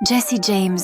Jesse James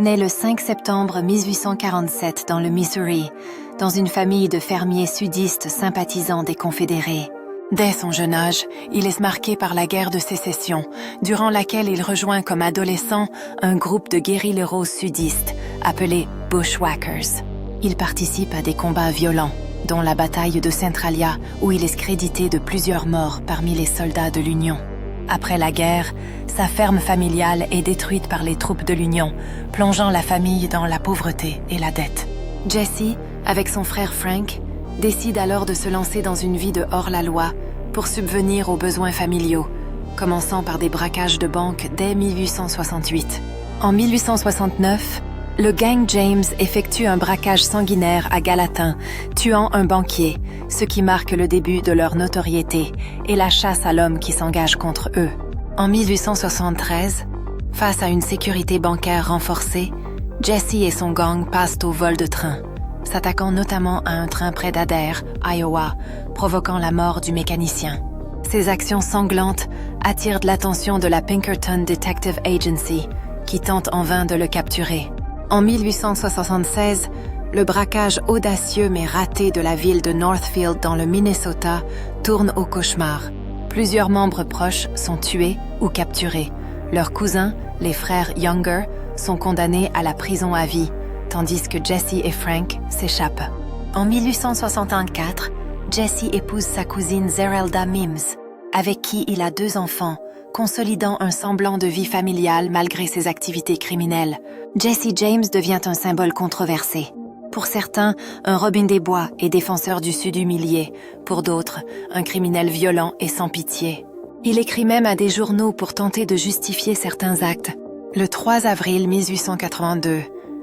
naît le 5 septembre 1847 dans le Missouri, dans une famille de fermiers sudistes sympathisants des Confédérés. Dès son jeune âge, il est marqué par la guerre de sécession, durant laquelle il rejoint comme adolescent un groupe de guérilleros sudistes appelé Bushwhackers. Il participe à des combats violents, dont la bataille de Centralia, où il est crédité de plusieurs morts parmi les soldats de l'Union. Après la guerre, sa ferme familiale est détruite par les troupes de l'Union, plongeant la famille dans la pauvreté et la dette. Jesse, avec son frère Frank, décide alors de se lancer dans une vie de hors-la-loi pour subvenir aux besoins familiaux, commençant par des braquages de banques dès 1868. En 1869, le gang James effectue un braquage sanguinaire à Gallatin, tuant un banquier, ce qui marque le début de leur notoriété et la chasse à l'homme qui s'engage contre eux. En 1873, face à une sécurité bancaire renforcée, Jesse et son gang passent au vol de train, s'attaquant notamment à un train près d'Adair, Iowa, provoquant la mort du mécanicien. Ces actions sanglantes attirent l'attention de la Pinkerton Detective Agency, qui tente en vain de le capturer. En 1876, le braquage audacieux mais raté de la ville de Northfield dans le Minnesota tourne au cauchemar. Plusieurs membres proches sont tués ou capturés. Leurs cousins, les frères Younger, sont condamnés à la prison à vie, tandis que Jesse et Frank s'échappent. En 1864, Jesse épouse sa cousine Zerelda Mims, avec qui il a 2 enfants, consolidant un semblant de vie familiale malgré ses activités criminelles. Jesse James devient un symbole controversé. Pour certains, un Robin des Bois et défenseur du Sud humilié. Pour d'autres, un criminel violent et sans pitié. Il écrit même à des journaux pour tenter de justifier certains actes. Le 3 avril 1882,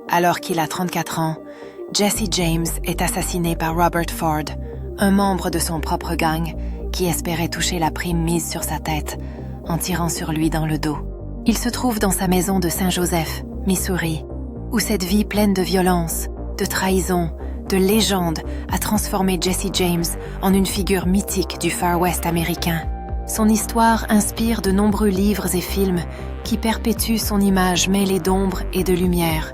alors qu'il a 34 ans, Jesse James est assassiné par Robert Ford, un membre de son propre gang qui espérait toucher la prime mise sur sa tête en tirant sur lui dans le dos. Il se trouve dans sa maison de Saint-Joseph, Missouri, où cette vie pleine de violence, de trahison, de légende a transformé Jesse James en une figure mythique du Far West américain. Son histoire inspire de nombreux livres et films qui perpétuent son image mêlée d'ombre et de lumière.